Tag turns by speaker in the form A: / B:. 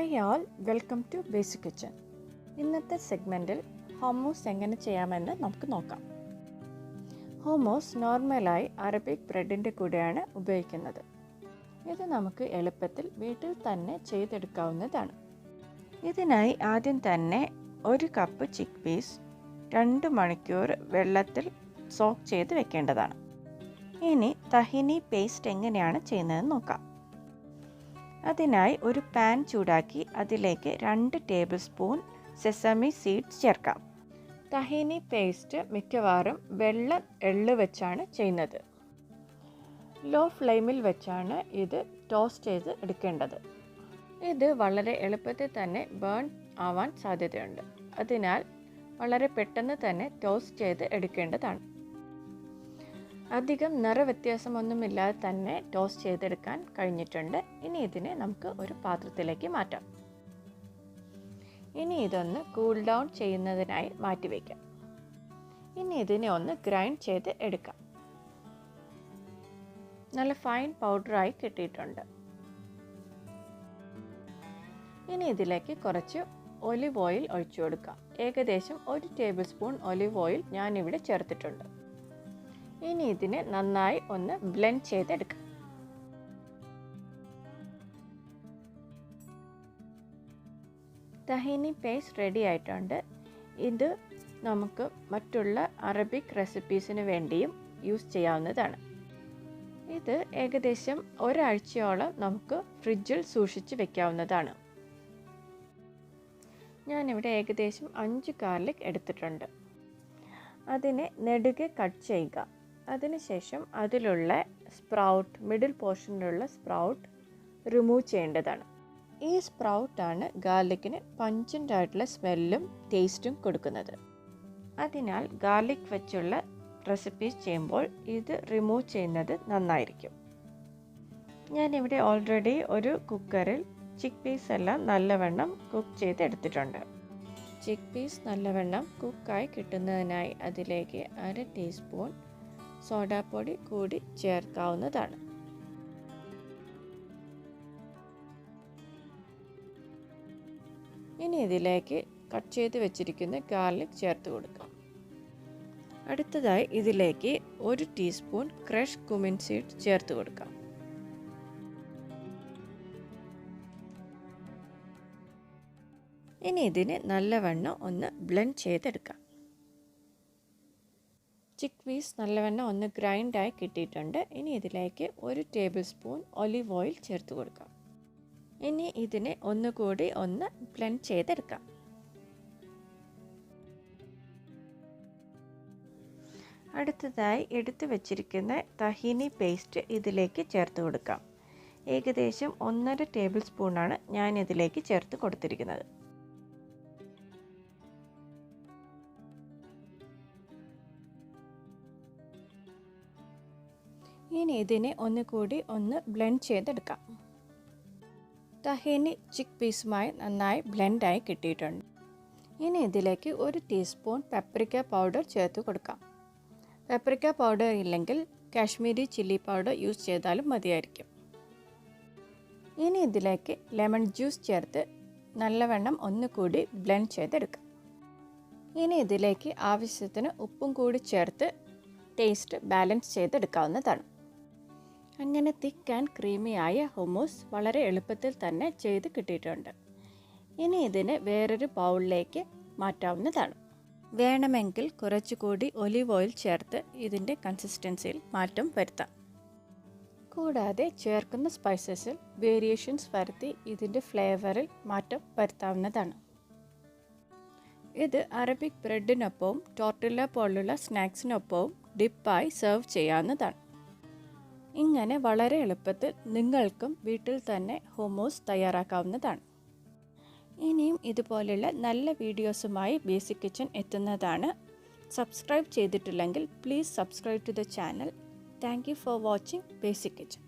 A: Hi all, welcome to Basic Kitchen. ഇന്നത്തെ സെഗ്മെൻറ്റിൽ hummus എങ്ങനെ ചെയ്യാമെന്ന് നമുക്ക് നോക്കാം. ഹമ്മൂസ് നോർമലായി അറബിക് ബ്രെഡിൻ്റെ കൂടെയാണ് ഉപയോഗിക്കുന്നത്. ഇത് നമുക്ക് എളുപ്പത്തിൽ വീട്ടിൽ തന്നെ ചെയ്തെടുക്കാവുന്നതാണ്. ഇതിനായി ആദ്യം തന്നെ 1 കപ്പ് ചിക്ക് പീസ് 2 മണിക്കൂർ വെള്ളത്തിൽ സോക്ക് ചെയ്ത് വെക്കേണ്ടതാണ്. ഇനി തഹിനി പേസ്റ്റ് എങ്ങനെയാണ് ചെയ്യുന്നതെന്ന് നോക്കാം. അതിനായി ഒരു പാൻ ചൂടാക്കി അതിലേക്ക് 2 ടേബിൾ സ്പൂൺ സെസമി സീഡ്സ് ചേർക്കാം. തഹീനി പേസ്റ്റ് മിക്കവാറും വെള്ള എള്ള് വെച്ചാണ് ചെയ്യുന്നത്. ലോ ഫ്ലെയിമിൽ വെച്ചാണ് ഇത് ടോസ്റ്റ് ചെയ്ത് എടുക്കേണ്ടത്. ഇത് വളരെ എളുപ്പത്തിൽ തന്നെ ബേൺ ആവാൻ സാധ്യതയുണ്ട്. അതിനാൽ വളരെ പെട്ടെന്ന് തന്നെ ടോസ്റ്റ് ചെയ്ത് എടുക്കേണ്ടതാണ്. അധികം നിറവ്യത്യാസമൊന്നുമില്ലാതെ തന്നെ ടോസ്റ്റ് ചെയ്തെടുക്കാൻ കഴിഞ്ഞിട്ടുണ്ട്. ഇനി ഇതിനെ നമുക്ക് ഒരു പാത്രത്തിലേക്ക് മാറ്റാം. ഇനി ഇതൊന്ന് കൂൾ ഡൗൺ ചെയ്യുന്നതിനായി മാറ്റിവെക്കാം. ഇനി ഇതിനെ ഒന്ന് ഗ്രൈൻഡ് ചെയ്ത് എടുക്കാം. നല്ല ഫൈൻ പൗഡറായി കിട്ടിയിട്ടുണ്ട്. ഇനി ഇതിലേക്ക് കുറച്ച് ഒലിവ് ഓയിൽ ഒഴിച്ചു കൊടുക്കാം. ഏകദേശം 1 ടേബിൾ സ്പൂൺ ഒലിവ് ഓയിൽ ഞാനിവിടെ ചേർത്തിട്ടുണ്ട്. ഇനി ഇതിനെ നന്നായി ഒന്ന് ബ്ലെൻഡ് ചെയ്തെടുക്കാം. തഹീനി പേസ്റ്റ് റെഡി ആയിട്ടുണ്ട്. ഇത് നമുക്ക് മറ്റുള്ള അറബിക് റെസിപ്പീസിന് വേണ്ടിയും യൂസ് ചെയ്യാവുന്നതാണ്. ഇത് ഏകദേശം ഒരാഴ്ചയോളം നമുക്ക് ഫ്രിഡ്ജിൽ സൂക്ഷിച്ച് വെക്കാവുന്നതാണ്. ഞാനിവിടെ ഏകദേശം 5 ഗാർലിക് എടുത്തിട്ടുണ്ട്. അതിനെ നെടുകെ കട്ട് ചെയ്യുക. അതിനുശേഷം അതിലുള്ള സ്പ്രൗട്ട്, മിഡിൽ പോർഷനിലുള്ള സ്പ്രൗട്ട് റിമൂവ് ചെയ്യേണ്ടതാണ്. ഈ സ്പ്രൗട്ടാണ് ഗാർലിക്കിന് പഞ്ചൻ്റ് ആയിട്ടുള്ള സ്മെല്ലും ടേസ്റ്റും കൊടുക്കുന്നത്. അതിനാൽ ഗാർലിക് വെച്ചുള്ള റെസിപ്പീസ് ചെയ്യുമ്പോൾ ഇത് റിമൂവ് ചെയ്യുന്നത് നന്നായിരിക്കും. ഞാനിവിടെ ഓൾറെഡി ഒരു കുക്കറിൽ ചിക്ക് പീസ് എല്ലാം നല്ലവണ്ണം കുക്ക് ചെയ്ത് എടുത്തിട്ടുണ്ട്. ചിക്ക് പീസ് നല്ലവണ്ണം കുക്കായി കിട്ടുന്നതിനായി അതിലേക്ക് 1/2 ടീസ്പൂൺ സോഡാപ്പൊടി കൂടി ചേർക്കാവുന്നതാണ്. ഇനി ഇതിലേക്ക് കട്ട് ചെയ്ത് വെച്ചിരിക്കുന്ന ഗാർലിക് ചേർത്ത് കൊടുക്കാം. അടുത്തതായി ഇതിലേക്ക് 1 ടീസ്പൂൺ ക്രഷ് കുമിൻ സീഡ് ചേർത്ത് കൊടുക്കാം. ഇനി ഇതിനെ നല്ലവണ്ണം ഒന്ന് ബ്ലെൻഡ് ചെയ്തെടുക്കാം. ചിക്ക് പീസ് നല്ലവണ്ണം ഒന്ന് ഗ്രൈൻഡായി കിട്ടിയിട്ടുണ്ട്. ഇനി ഇതിലേക്ക് 1 ടേബിൾ സ്പൂൺ ഒലിവ് ഓയിൽ ചേർത്ത് കൊടുക്കാം. ഇനി ഇതിനെ ഒന്നുകൂടി ഒന്ന് ബ്ലെൻഡ് ചെയ്തെടുക്കാം. അടുത്തതായി എടുത്തു വച്ചിരിക്കുന്ന തഹീനി പേസ്റ്റ് ഇതിലേക്ക് ചേർത്ത് കൊടുക്കാം. ഏകദേശം 1.5 ടേബിൾ സ്പൂണാണ് ഞാൻ ഇതിലേക്ക് ചേർത്ത് കൊടുത്തിരിക്കുന്നത്. ഇനി ഇതിനെ ഒന്നുകൂടി ഒന്ന് ബ്ലെൻഡ് ചെയ്തെടുക്കാം. തഹീനി ചിക്ക് പീസുമായി നന്നായി ബ്ലെൻഡായി കിട്ടിയിട്ടുണ്ട്. ഇനി ഇതിലേക്ക് 1 ടീസ്പൂൺ പാപ്രിക്ക പൗഡർ ചേർത്ത് കൊടുക്കാം. പാപ്രിക്ക പൗഡർ ഇല്ലെങ്കിൽ കാശ്മീരി ചില്ലി പൗഡർ യൂസ് ചെയ്താലും മതിയായിരിക്കും. ഇനി ഇതിലേക്ക് ലെമൺ ജ്യൂസ് ചേർത്ത് നല്ലവണ്ണം ഒന്നുകൂടി ബ്ലെൻഡ് ചെയ്തെടുക്കാം. ഇനി ഇതിലേക്ക് ആവശ്യത്തിന് ഉപ്പും കൂടി ചേർത്ത് ടേസ്റ്റ് ബാലൻസ് ചെയ്തെടുക്കാവുന്നതാണ്. അങ്ങനെ തിക്ക് ആൻഡ് ക്രീമി ആയ ഹമ്മൂസ് വളരെ എളുപ്പത്തിൽ തന്നെ ചെയ്ത് കിട്ടിയിട്ടുണ്ട്. ഇനി ഇതിനെ വേറൊരു ബൗളിലേക്ക് മാറ്റാവുന്നതാണ്. വേണമെങ്കിൽ കുറച്ചുകൂടി ഒലിവ് ഓയിൽ ചേർത്ത് ഇതിൻ്റെ കൺസിസ്റ്റൻസിയിൽ മാറ്റം വരുത്താം. കൂടാതെ ചേർക്കുന്ന സ്പൈസസിൽ വേരിയേഷൻസ് വരുത്തി ഇതിൻ്റെ ഫ്ലേവറിൽ മാറ്റം വരുത്താവുന്നതാണ്. ഇത് അറബിക് ബ്രെഡിനൊപ്പവും ടോർട്ടില്ല പോലുള്ള സ്നാക്സിനൊപ്പവും ഡിപ്പായി സെർവ് ചെയ്യാവുന്നതാണ്. ഇങ്ങനെ വളരെ എളുപ്പത്തിൽ നിങ്ങൾക്കും വീട്ടിൽ തന്നെ ഹമ്മൂസ് തയ്യാറാക്കാവുന്നതാണ്. ഇനിയും ഇതുപോലുള്ള നല്ല വീഡിയോസുമായി ബേസിക് കിച്ചൺ എത്തുന്നതാണ്. സബ്സ്ക്രൈബ് ചെയ്തിട്ടില്ലെങ്കിൽ please subscribe to the channel. Thank you for watching Basic kitchen.